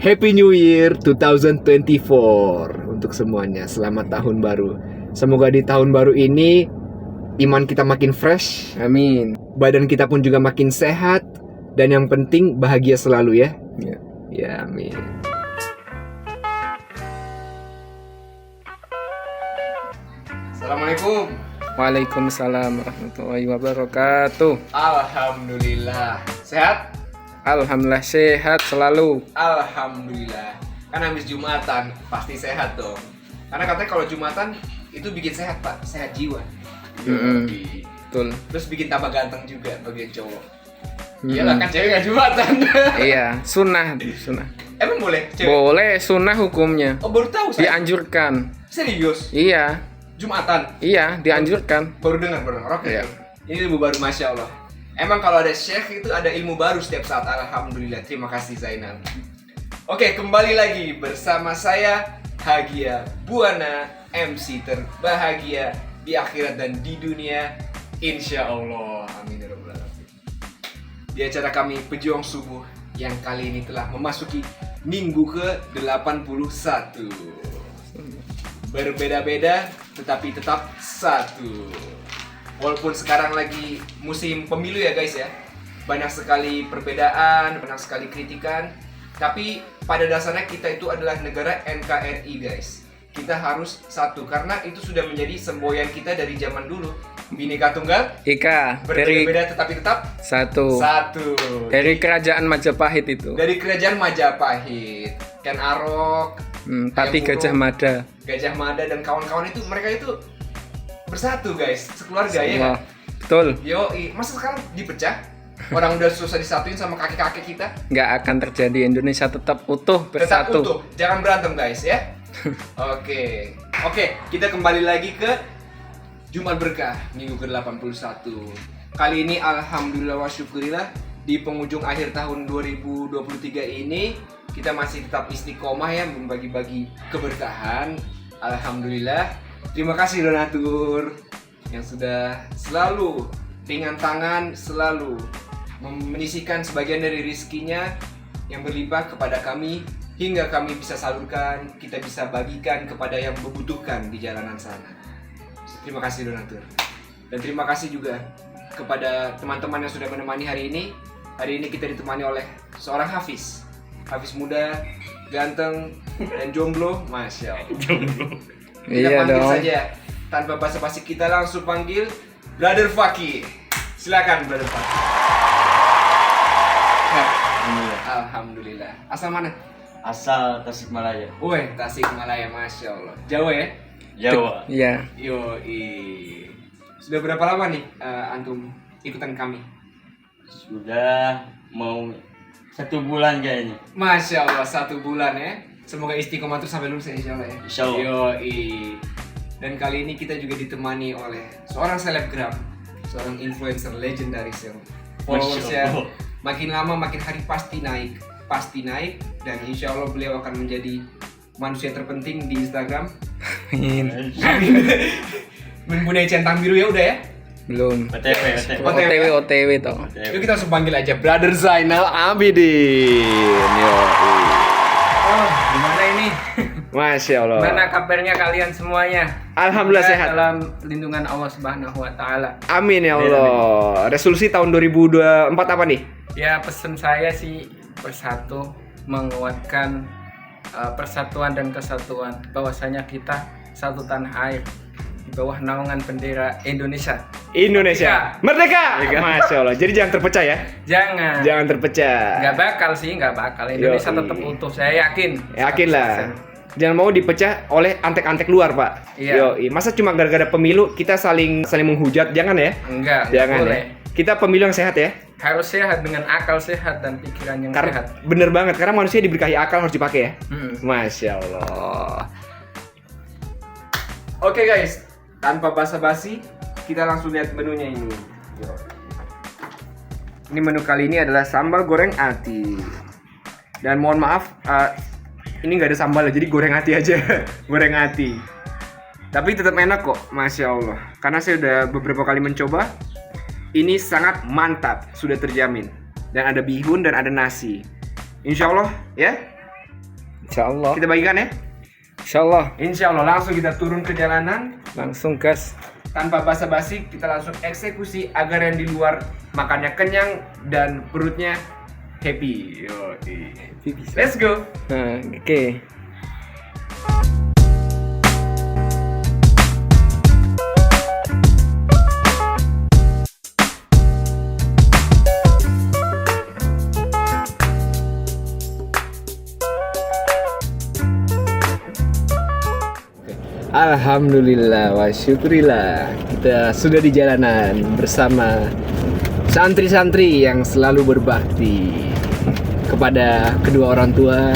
Happy New Year 2024 untuk semuanya. Selamat tahun baru. Semoga di tahun baru ini iman kita makin fresh, Amin. badan kita pun juga makin sehat, dan yang penting bahagia selalu ya. Ya. Ya, amin. Assalamualaikum. Waalaikumsalam warahmatullahi wabarakatuh. Alhamdulillah. Sehat? Alhamdulillah sehat selalu. Alhamdulillah. Kan habis Jumatan pasti sehat dong. Karena katanya kalau Jumatan itu bikin sehat, Pak. Sehat jiwa. Yoi. Betul. Terus bikin tambah ganteng juga bagi cowok. Iyalah kan cewek gak Jumatan. Iya, sunnah. Emang boleh cewek? Boleh, sunnah hukumnya. Oh, baru tahu saya. Dianjurkan. Serius? Iya, Jumatan. iya, dianjurkan. Baru dengar. Oke. Iya. Ini ilmu baru, Masya Allah. Emang kalau ada syekh itu ada ilmu baru setiap saat. Alhamdulillah. Terima kasih Zainal. Oke, kembali lagi bersama saya Hagia Buana, MC terbahagia di akhirat dan di dunia, insya Allah. Amin ya rabbal alamin. Di acara kami Pejuang Subuh yang kali ini telah memasuki minggu ke-81. Berbeda-beda tetapi tetap satu. Walaupun sekarang lagi musim pemilu ya guys ya, banyak sekali perbedaan, banyak sekali kritikan, tapi pada dasarnya kita itu adalah negara NKRI guys. Kita harus satu karena itu sudah menjadi semboyan kita dari zaman dulu. Bhinneka Tunggal Ika dari berbeda tetapi tetap satu. Dari kerajaan Majapahit itu. Dari kerajaan Majapahit, Ken Arok, Pati Gajah Mada. Gajah Mada dan kawan-kawan itu, mereka itu bersatu guys, sekeluarga ya kan? Wah, betul. Yoi, masa sekarang dipecah? Orang udah susah disatuin sama kakek-kakek kita. Nggak akan terjadi. Indonesia tetap utuh Tetap bersatu. utuh, jangan berantem guys ya. Oke, kita kembali lagi ke Jumat Berkah minggu ke-81. Kali ini alhamdulillah wa syukurillah di penghujung akhir tahun 2023 ini kita masih tetap istiqomah ya membagi-bagi keberkahan. Alhamdulillah. Terima kasih donatur yang sudah selalu ringan tangan, selalu menyisihkan sebagian dari rizkinya yang berlimpah kepada kami hingga kami bisa salurkan, kita bisa bagikan kepada yang membutuhkan di jalanan sana. Terima kasih donatur. Dan terima kasih juga kepada teman-teman yang sudah menemani hari ini. Hari ini kita ditemani oleh seorang Hafiz. Hafiz muda, ganteng, dan jomblo. Masya Allah. Kita Iya panggil dong. saja. Tanpa basa-basi kita langsung panggil Brother Faki. Silakan Brother Faki. Alhamdulillah. Asal mana? Asal Tasikmalaya. Woi, Tasikmalaya, Masya Allah. Jawa ya? Jawa. Iya. Yoi. Sudah berapa lama nih antum ikutan kami? Sudah mau 1 bulan kayaknya. Masya Allah, 1 bulan ya. Semoga istiqomah terus sampai lulus ya insya Allah ya. Insya Allah. Yoi. Dan kali ini kita juga ditemani oleh seorang selebgram, seorang influencer legendaris yang followersnya Masya Allah. makin lama makin hari pasti naik, dan insya Allah beliau akan menjadi manusia terpenting di Instagram. Amin. Mempunyai centang biru ya udah ya. Belum. OTW. OTW toh. Yuk kita langsung panggil aja Brother Zainal Abidin. Yoi. Oh, gimana ini? Masya Allah. Mana kabarnya kalian semuanya? Alhamdulillah Semoga sehat. dalam lindungan Allah Subhanahu wa taala. Amin ya Allah. Resolusi tahun 2024 apa nih? Ya, pesan saya sih bersatu, menguatkan persatuan dan kesatuan, bahwasanya kita satu tanah air di bawah naungan bendera Indonesia. Indonesia Merdeka. Masya Allah. Jadi jangan terpecah ya. Jangan terpecah. Nggak bakal Indonesia Yoi. tetap utuh, saya yakin. Yakin lah. Jangan mau dipecah oleh antek-antek luar, Pak. Iya. Yoi. Masa cuma gara-gara pemilu kita saling menghujat? Jangan ya. Enggak Jangan boleh. ya. Kita pemilu yang sehat ya. Harus sehat dengan akal sehat dan pikiran yang Karena sehat. bener banget. Karena manusia diberkahi akal harus dipakai ya. Hmm. Masya Allah. Oke guys, tanpa basa-basi, kita langsung lihat menunya ini. Ini menu kali ini adalah sambal goreng ati. Dan mohon maaf, ini nggak ada sambal jadi goreng ati aja. Goreng ati. Tapi tetap enak kok, Masya Allah. Karena saya udah beberapa kali mencoba, ini sangat mantap, sudah terjamin. Dan ada bihun dan ada nasi. Insya Allah ya. Insyaallah. Kita bagikan ya. Insyaallah. Insya Allah langsung kita turun ke jalanan. Langsung gas. Tanpa basa-basi kita langsung eksekusi agar yang di luar makannya kenyang dan perutnya happy. Yoi. Let's go. Nah, oke. Alhamdulillah wa syukurillah, kita sudah di jalanan bersama santri-santri yang selalu berbakti kepada kedua orang tua,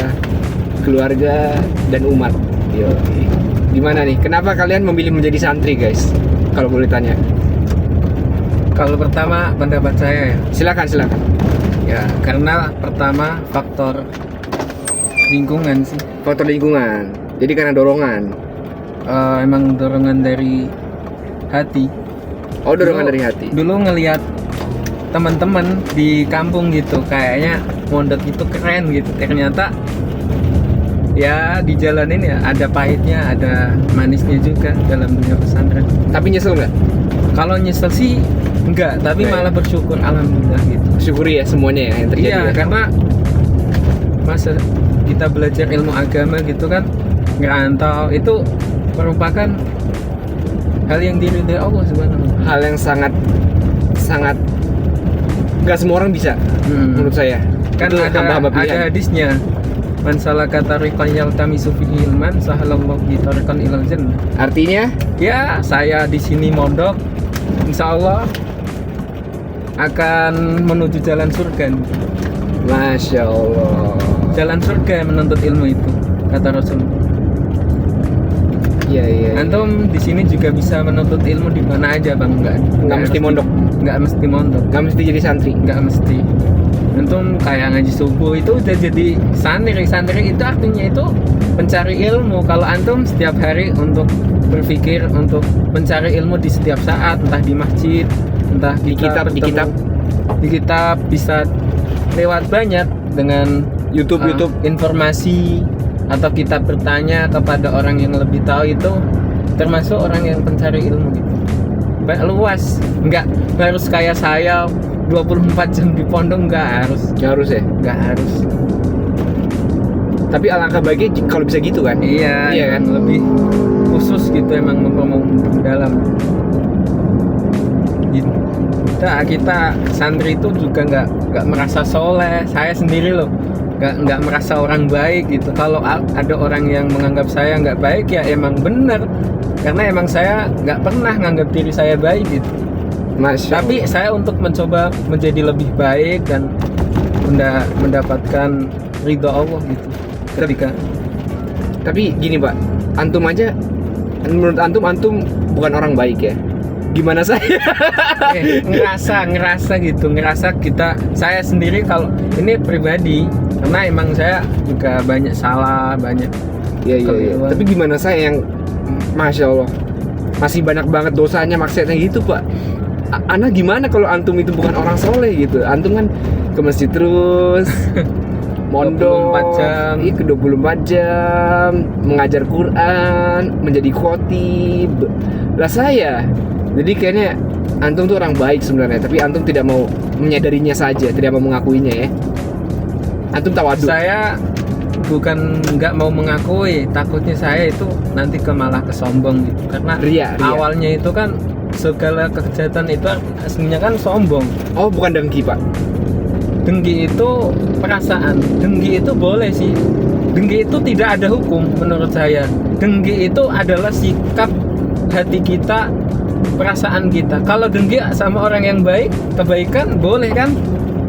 keluarga, dan umat. Yoi. Gimana nih? Kenapa kalian memilih menjadi santri, guys? Kalau boleh tanya. Kalau pertama pendapat saya ya. Silakan. Ya, karena pertama faktor lingkungan sih. Faktor lingkungan. Jadi karena dorongan. Emang dorongan dari hati. Oh, dorongan dari hati. Dulu ngelihat teman-teman di kampung gitu, kayaknya mondok itu keren gitu. Ternyata ya dijalanin ya, ada pahitnya, ada manisnya juga dalam dunia pesantren. Tapi nyesel nggak? Kalau nyesel sih enggak, tapi Oke. malah bersyukur, alhamdulillah gitu. Syukuri ya semuanya ya yang terjadi. Iya, ya? karena masa kita belajar ilmu agama gitu kan, ngerantau itu merupakan hal yang diridhai Allah Subhanahu. Hal yang sangat nggak semua orang bisa menurut saya. Kan Itu ada hamba-hamba pilihan. hadisnya. Man salaka tariqan yaltamisu fihi ilman sahalallahu bi tariqan ilal jannah. Artinya Ya, saya di sini mondok, insya Allah akan menuju jalan surga. Masya Allah. Jalan surga menuntut ilmu itu, kata Rasul. Iya. Antum di sini juga bisa menuntut ilmu di mana aja, Bang. Nggak mesti mondok. Nggak mesti mondok. Gak mesti jadi santri. Nggak mesti. Antum kayak ngaji subuh itu udah jadi santri. Santri itu artinya itu pencari ilmu. Kalau antum setiap hari untuk berpikir untuk mencari ilmu di setiap saat, entah di masjid, entah Di kita kitab. di kitab bisa lewat banyak dengan YouTube. informasi, atau kita bertanya kepada orang yang lebih tahu, itu termasuk orang yang pencari ilmu gitu. Luas, nggak harus kayak saya 24 jam di pondok, nggak harus. Gak harus ya. Nggak harus. Tapi alangkah baiknya kalau bisa gitu kan. Iya kan. yang lebih khusus gitu, emang dalam gitu. Kita santri itu juga nggak merasa soleh. Saya sendiri loh nggak merasa orang baik gitu. Kalau ada orang yang menganggap saya nggak baik, ya emang bener, karena emang saya nggak pernah nganggap diri saya baik gitu. Masya Tapi saya untuk mencoba menjadi lebih baik dan mendapatkan ridho Allah gitu. Ketika Tapi gini Pak, antum aja, menurut antum bukan orang baik ya. Gimana saya? ngerasa saya sendiri, kalau ini pribadi, karena emang saya juga banyak salah, banyak Iya. keliruan. Tapi gimana saya yang Masya Allah masih banyak banget dosanya, maksudnya gitu Pak. Ana gimana kalau antum itu bukan orang soleh gitu? Antum kan ke masjid terus, mondok 24 jam. Iya, ke 24 jam, mengajar Quran, menjadi khotib. Lah saya, jadi kayaknya antum tuh orang baik sebenarnya, tapi antum tidak mau menyadarinya saja, tidak mau mengakuinya ya. Antum tawadhu. Saya bukan nggak mau mengakui, takutnya saya itu nanti malah kesombong gitu, karena Ria. awalnya itu kan segala kejahatan itu aslinya kan sombong. Oh, bukan dengki Pak. Dengki itu perasaan. Dengki itu boleh sih. Dengki itu tidak ada hukum menurut saya. Dengki itu adalah sikap hati kita, perasaan kita. Kalau dengki sama orang yang baik, kebaikan boleh kan?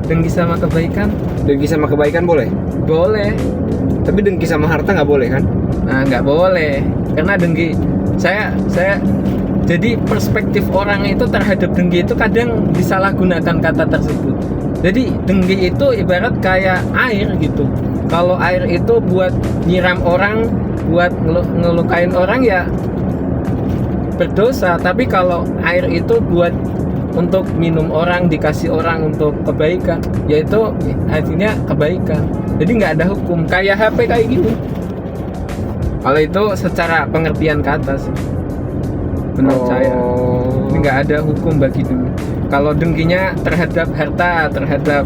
Dengki sama kebaikan Dengki sama kebaikan boleh, boleh. tapi dengki sama harta nggak boleh kan? Nah, nggak boleh, karena dengki saya jadi perspektif orang itu terhadap dengki itu kadang disalahgunakan kata tersebut. Jadi dengki itu ibarat kayak air gitu. Kalau air itu buat nyiram orang, buat ngelukain orang, ya berdosa. Tapi kalau air itu buat untuk minum orang, dikasih orang untuk kebaikan, yaitu artinya kebaikan. Jadi nggak ada hukum. Kayak HP kayak gini, Kalau itu secara pengertian kata sih, menurut saya. Ini nggak ada hukum bagi dengki. Kalau dengkinya terhadap harta, terhadap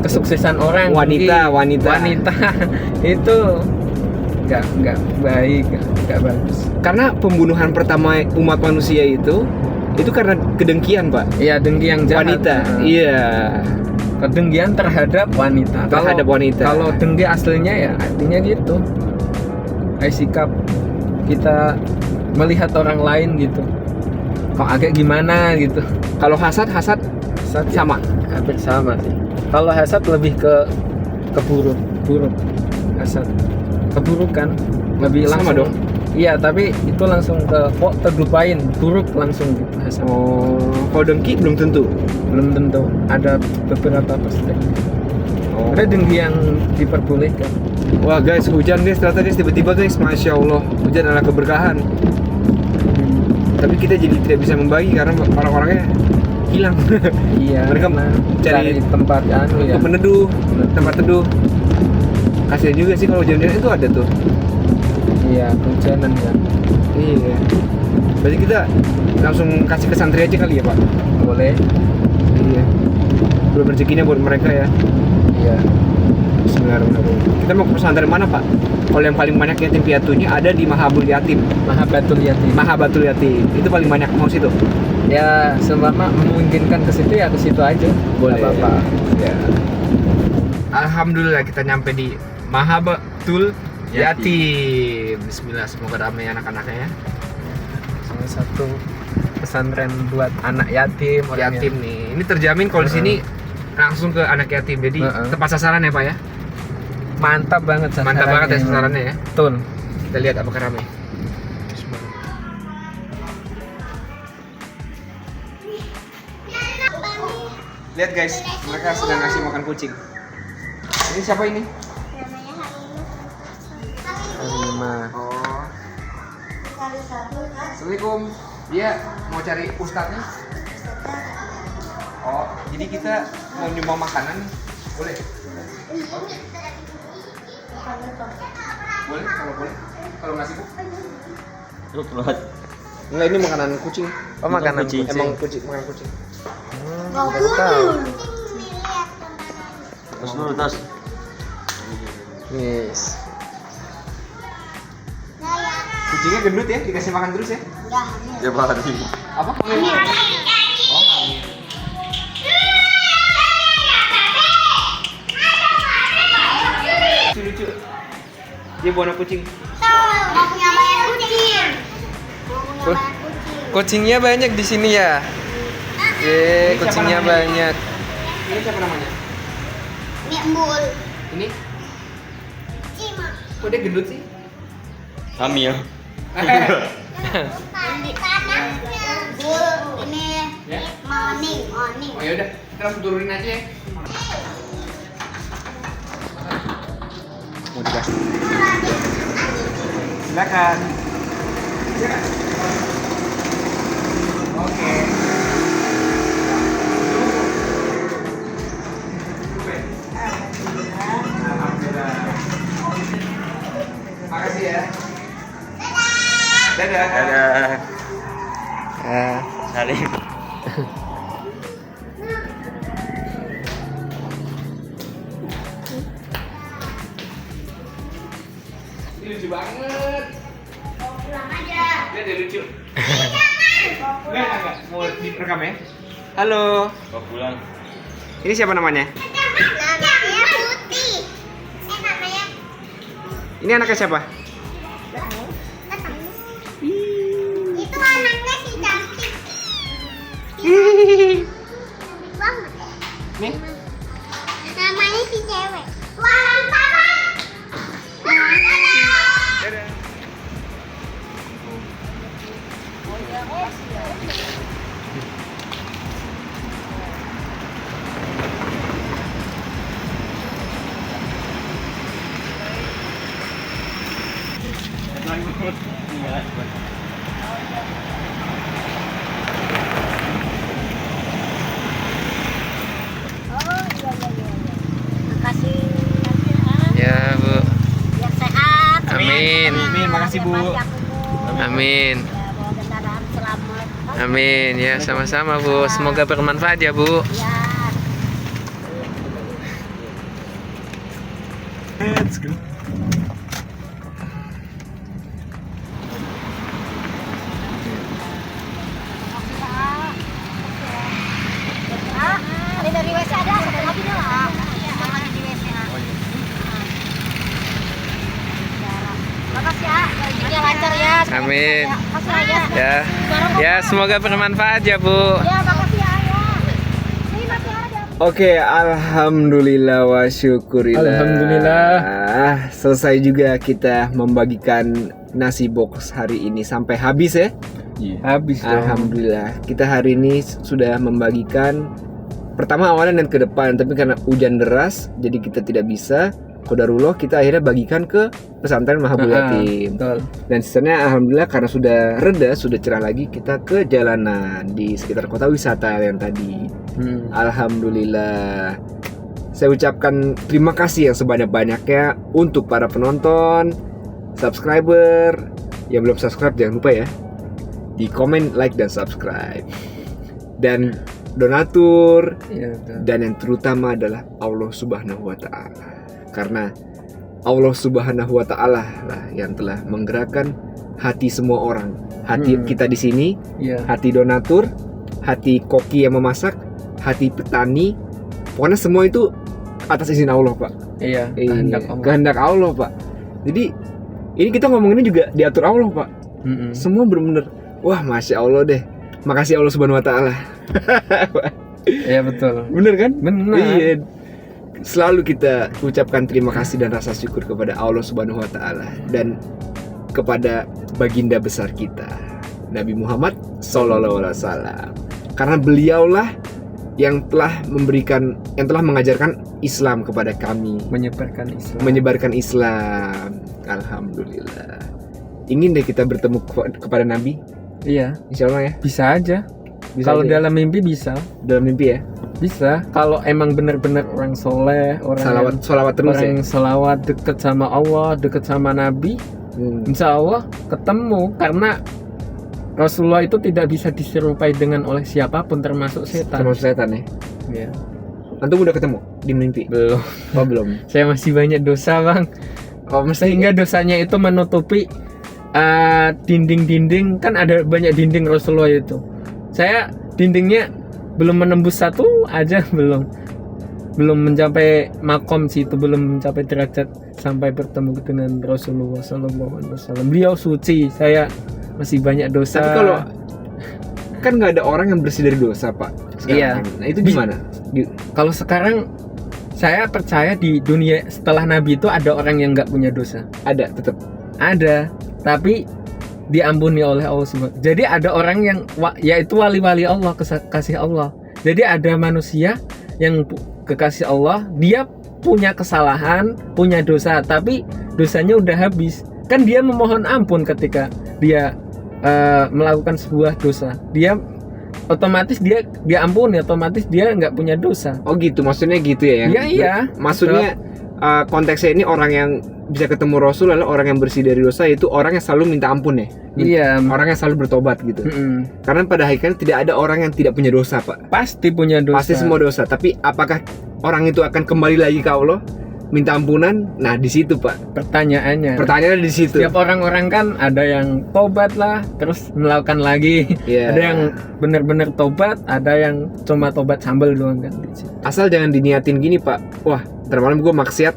kesuksesan orang, Wanita, dengki, wanita. itu nggak baik, nggak bagus. Karena pembunuhan pertama umat manusia itu karena kedengkian, Pak. Iya, dengki yang jahat. Wanita. Nah, Iya. kedengkian terhadap wanita. Terhadap wanita. Kalau dengki aslinya ya artinya gitu. Kayak sikap kita melihat orang lain gitu. Kok agak gimana gitu. Kalau hasad Hasad ya, sama. hampir sama sih. Kalau hasad lebih ke buruk. Hasad keburukan lebih Sama langsung. dong. Iya, tapi itu langsung ke kok terlupain, buruk langsung gitu hasad. Kalau dengki belum tentu. Belum tentu, ada beberapa perspektif. Ada dengki yang diperbolehkan. Wah guys, hujan guys, ternyata guys tiba-tiba guys, masya Allah, hujan adalah keberkahan. Tapi kita jadi tidak bisa membagi karena orang-orangnya hilang. Iya, Mereka karena cari tempat ya. untuk meneduh, tempat teduh. Kasian juga sih kalau hujan-hujan itu ada tuh. Iya, kehujanan kan. Iya. Berarti kita langsung kasih ke santri aja kali ya, Pak? Boleh. Iya. Belum rezekinya buat mereka ya. Iya. Bismillahirrahmanirrahim. Kita mau ke pesantren mana, Pak? Kalau yang paling banyak yatim piatunya ada di Mahabul Yatim. Mahabatul Yatim. Mahabatul Yatim. Itu paling banyak, mau situ. Ya, selama memungkinkan ke situ ya ke situ aja. Boleh. Nggak apa-apa. Ya. Alhamdulillah kita nyampe di Mahabatul Yatim. Bismillah, semoga ramai anak-anaknya ya. Salah satu pesantren buat anak yatim, orang Yatim nih. Ini terjamin kalau di sini langsung ke anak yatim. Jadi tepat sasaran ya, Pak ya. mantap banget sasarannya. Mantap banget ya sasarannya ya. Betul. Kita lihat apakah ramai. Lihat guys, mereka sedang ngasih makan kucing. Ini siapa ini? Halimah. Oh. Assalamualaikum. Iya, mau cari ustadznya? Oh, jadi kita mau nyumbang makanan nih. Boleh? Oke. Boleh, kalau boleh. Kalau nggak sibuk. Lu keluar. Enggak, ini makanan kucing. Oh, makanan kucing. Emang kucing, makanan kucing. Baru tahu. Terus dulu, tas. Yes. Kucingnya gendut ya, dikasih makan terus ya? Ya hari. Apa? Hamil. Oh, hamil. Lucu-lucu. Dia buana kucing. Kucingnya banyak di sini ya. Ini siapa Kucingnya namanya? banyak. Ini siapa namanya? Ini? Kok dia gendut sih? Hamil. Ya? Oh ya udah, kita langsung turunin aja ya. Mau dikasih. Silakan. Silakan. Oke. Alhamdulillah. Makasih ya. Dadah. Dadah. Ya. Salim. Ini lucu banget. Dia lucu. Enggak. Mau direkam ya? Halo. Mau pulang. Ini siapa namanya? Ini anaknya siapa? Itu anaknya si cantik. Banget. Nih. Namanya si cewek. Wah, taman. Dadah. Makasih. Ya, Bu. Biar sehat. Amin. Amin. Makasih Bu. Amin. Bawa kendaraan selamat. Amin ya, sama-sama Bu. Semoga bermanfaat ya Bu. Ya. Let's go. Ini dari WC ada lagi nih lah. Jangan di WC. Makasih ya, gajinya lancar ya. Amin. Makasih ya. Ya. Ya, semoga bermanfaat ya Bu. Ya, makasih ya. Ini masih ada. Oke, alhamdulillah wa syukurillah. Alhamdulillah. Selesai juga kita membagikan nasi box hari ini sampai habis ya. Habis dong. Alhamdulillah. Kita hari ini sudah membagikan pertama awalnya dan ke depan, tapi karena hujan deras jadi kita tidak bisa. Qadarullah kita akhirnya bagikan ke pesantren Mahabul Yatim. Betul. Dan sisanya alhamdulillah karena sudah reda, sudah cerah lagi, kita ke jalanan di sekitar kota wisata yang tadi. Alhamdulillah. Saya ucapkan terima kasih yang sebanyak-banyaknya untuk para penonton, subscriber. Yang belum subscribe jangan lupa ya, di komen, like, dan subscribe. Dan donatur, Iya, betul. dan yang terutama adalah Allah Subhanahu wa Ta'ala. Karena Allah Subhanahu wa Ta'ala lah yang telah menggerakkan hati semua orang. Hati kita di sini, Iya. hati donatur, hati koki yang memasak, hati petani. Pokoknya semua itu atas izin Allah, Pak. Iya, Iya, kehendak Allah. kehendak Allah, Pak. Jadi ini kita ngomonginnya juga diatur Allah, Pak. Mm-mm. Semua bener-bener, wah, Masya Allah deh. Makasih Allah Subhanahu wa Ta'ala. Iya, betul. Bener kan? Benar. Iya. Selalu kita ucapkan terima kasih dan rasa syukur kepada Allah Subhanahu wa Ta'ala dan kepada baginda besar kita, Nabi Muhammad Sallallahu Alaihi Wasallam. Karena beliaulah yang telah mengajarkan Islam kepada kami, Menyebarkan Islam. menyebarkan Islam. Alhamdulillah. Ingin deh kita bertemu kepada Nabi, Iya, insya Allah ya. bisa aja. Bisa Kalau aja ya? dalam mimpi bisa. Dalam mimpi ya. Bisa. Kalau emang benar-benar orang soleh, orang Salawat terus orang ya. yang selawat, deket sama Allah, deket sama Nabi, insya Allah ketemu. Karena Rasulullah itu tidak bisa diserupai dengan oleh siapapun, termasuk setan. Termasuk setan ya. Iya. Antum udah ketemu di mimpi? Belum. Oh belum. Saya masih banyak dosa, Bang. Oh mesti Sehingga dosanya itu menutupi dinding-dinding. Kan ada banyak dinding Rasulullah itu. Saya dindingnya belum menembus satu aja, belum mencapai makom situ, belum mencapai derajat sampai bertemu dengan Rasulullah SAW. Beliau suci, saya masih banyak dosa. Tapi kalau kan nggak ada orang yang bersih dari dosa, Pak. Sekarang Iya. kan. Nah itu gimana? Kalau sekarang saya percaya di dunia setelah Nabi itu ada orang yang nggak punya dosa. Ada tetap. Ada, tapi diampuni oleh Allah SWT. Jadi ada orang yang yaitu wali-wali Allah, kasih Allah. Jadi ada manusia yang kekasih Allah, dia punya kesalahan, punya dosa, tapi dosanya udah habis. Kan dia memohon ampun ketika dia melakukan sebuah dosa. Dia otomatis dia ampuni, otomatis dia nggak punya dosa. Oh gitu, maksudnya gitu ya? Iya, iya. Maksudnya konteksnya ini orang yang bisa ketemu Rasul adalah orang yang bersih dari dosa, yaitu orang yang selalu minta ampun ya. Iya. Orang yang selalu bertobat gitu. Mm-mm. Karena pada hakikatnya tidak ada orang yang tidak punya dosa, Pak. Pasti punya dosa. Pasti semua dosa. Tapi apakah orang itu akan kembali lagi ke Allah, minta ampunan? Nah di situ, Pak. Pertanyaannya. Pertanyaannya di situ. Setiap orang-orang kan ada yang tobat lah, terus melakukan lagi. Iya. Ada yang benar-benar tobat, ada yang cuma tobat sambal doang kan. Asal jangan diniatin gini, Pak. Wah, ntar malam gue maksiat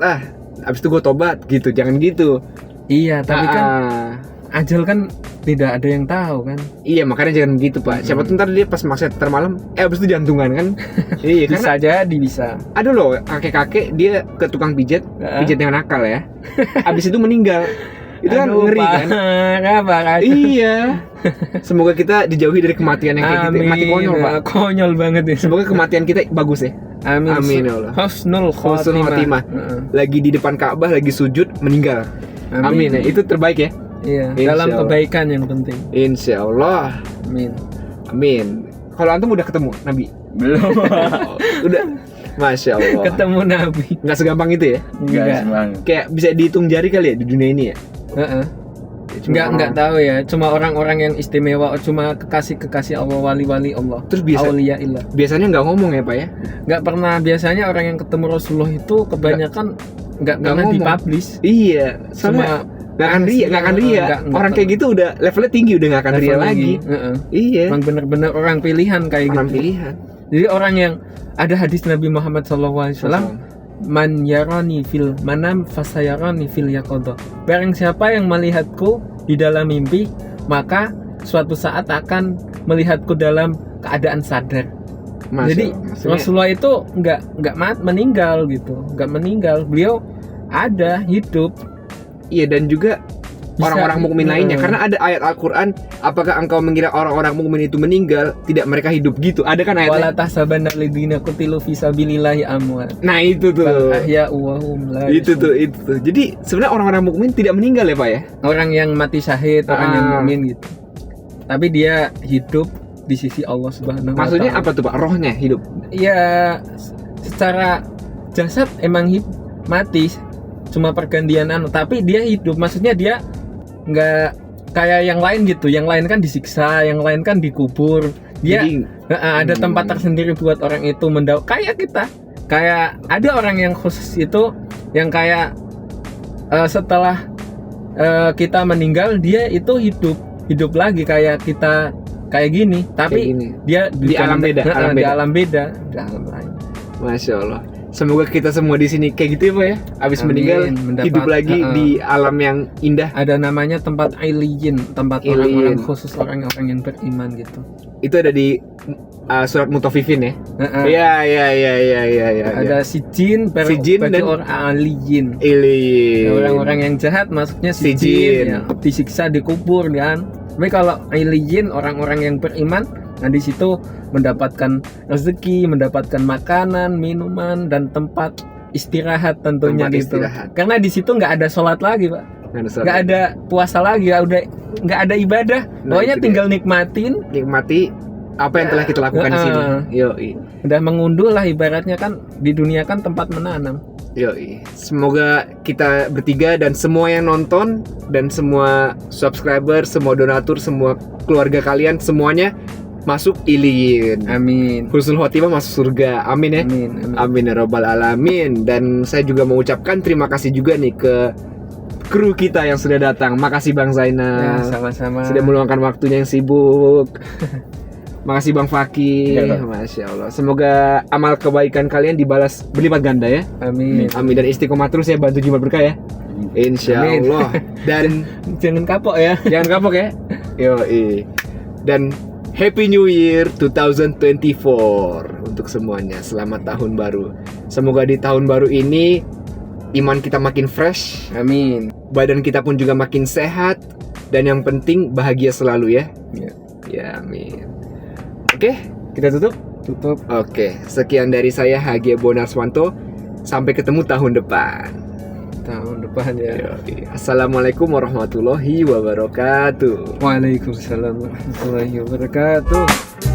abis itu gue tobat gitu. Jangan gitu. Iya, tapi kan Ah, ajal kan tidak ada yang tahu kan. iya, makanya jangan gitu, Pak. Siapa tuh ntar dia pas maksiat ntar malam, abis itu jantungan kan. Iya, karena Bisa jadi bisa. ada loh kakek-kakek dia ke tukang pijat, Heeh. pijat yang nakal ya. Abis itu meninggal. Itu kan Aduh, ngeri kan. Parah. Iya. Semoga kita dijauhi dari kematian yang kayak gitu. Mati konyol, Pak. Konyol banget ya. Semoga kematian kita bagus ya. Amin. Amin ya Allah. Husnul Husnul khotimah. Heeh. Lagi di depan Ka'bah, lagi sujud, meninggal. Amin ya. Itu terbaik ya. Iya, Insya dalam Allah. kebaikan yang penting. Insya Allah. Amin. Amin. Kalau antum udah ketemu Nabi? Belum. Udah. Masya Allah. Ketemu Nabi. Nggak segampang itu ya. Enggak. Kayak bisa dihitung jari kali ya di dunia ini ya. Heeh. Ya, cuma Nggak tahu ya, cuma orang-orang yang istimewa, cuma kekasih Allah, wali-wali Allah. Terus Aulia illah. biasanya nggak ngomong ya Pak ya? Nggak pernah, biasanya orang yang ketemu Rasulullah itu kebanyakan nggak pernah ngomong. dipublish. Iya, soalnya nggak akan ria. nggak Orang kayak gitu udah levelnya tinggi, udah nggak akan ria lagi. Heeh. Iya, Emang bener-bener orang pilihan kayak orang gitu. pilihan. Jadi orang yang ada hadis Nabi Muhammad SAW, man yarani fil manam fasayarani fil yaqadha. Barang siapa yang melihatku di dalam mimpi, maka suatu saat akan melihatku dalam keadaan sadar. Jadi maksudnya, Rasulullah itu nggak meninggal gitu, nggak meninggal. Beliau ada, hidup. iya, dan juga Bisa- orang-orang mukmin lainnya, Heeh. karena ada ayat Al-Qur'an, apakah engkau mengira orang-orang mukmin itu meninggal, tidak mereka hidup gitu. Ada kan Wala ayatnya? tahsabanna alladziina qutilu fi sabilillahi amwat. Nah, itu tuh. Bal ahya'u wa hum la Itu yash'urun. tuh. Jadi sebenarnya orang-orang mukmin tidak meninggal ya, Pak ya? Orang yang mati syahid, orang yang mukmin gitu. Tapi dia hidup di sisi Allah Subhanahu wa Maksudnya Ta'ala. apa tuh, Pak? Rohnya hidup. Ya secara jasad emang mati, cuma pergantian tapi dia hidup. Maksudnya dia nggak kayak yang lain gitu. Yang lain kan disiksa, yang lain kan dikubur. Dia Jadi ada tempat tersendiri buat orang itu kayak kita. Kayak ada orang yang khusus itu yang kayak setelah kita meninggal, dia itu hidup lagi kayak kita, kayak gini, tapi kayak gini. dia Di alam beda, di alam beda, di alam lain. Masya Allah. Semoga kita semua di sini kayak gitu ya, Pak ya. Abis Amin. meninggal Mendapat- hidup lagi di alam yang indah. Ada namanya tempat Iliyin, tempat Iliyin. orang-orang khusus, orang-orang yang beriman gitu. Itu ada di surat Mutafifin ya. Heeh. Iya. Ada Sijin, Sijin bagi dan- orang Aliyin. Ili. Orang-orang yang jahat masuknya Sijin. Sijin, ya, disiksa, dikubur kan. Tapi kalau Iliyin, orang-orang yang beriman, nah di situ mendapatkan rezeki, mendapatkan makanan, minuman, dan tempat istirahat tentunya Tempat gitu. istirahat. Karena di situ nggak ada sholat lagi, Pak. Nggak ada puasa lagi, nggak ada ibadah. Nah, Pokoknya itu tinggal nikmatin. nikmati apa yang telah kita lakukan di sini. Yoi. Udah mengunduh lah ibaratnya, kan di dunia kan tempat menanam. Yoi. Semoga kita bertiga dan semua yang nonton dan semua subscriber, semua donatur, semua keluarga kalian semuanya masuk Iliyin. Amin. Husnul khotimah masuk surga. Amin ya. Amin. Amin. Amin ya robbal alamin. Dan saya juga mengucapkan terima kasih juga nih ke kru kita yang sudah datang. Makasih Bang Ya, Zainal. sama-sama. Sudah meluangkan waktunya yang sibuk. Makasih Bang Faki. Ya, Masya Allah. Semoga amal kebaikan kalian dibalas berlipat ganda ya. Amin. Amin, dan istiqomah terus ya, bantu Jumat Berkah ya. Insya Amin. Allah. Dan Jangan kapok ya. jangan kapok ya. Yoi. Dan Happy New Year 2024 untuk semuanya. Selamat tahun baru. Semoga di tahun baru ini iman kita makin fresh, Amin. badan kita pun juga makin sehat, dan yang penting bahagia selalu ya. Ya. Ya, amin. Oke, kita tutup. Tutup. Oke, sekian dari saya HG Bonarswanto. Sampai ketemu tahun depan. Tahun depan ya. Yoi. Assalamualaikum warahmatullahi wabarakatuh. Waalaikumsalam warahmatullahi wabarakatuh.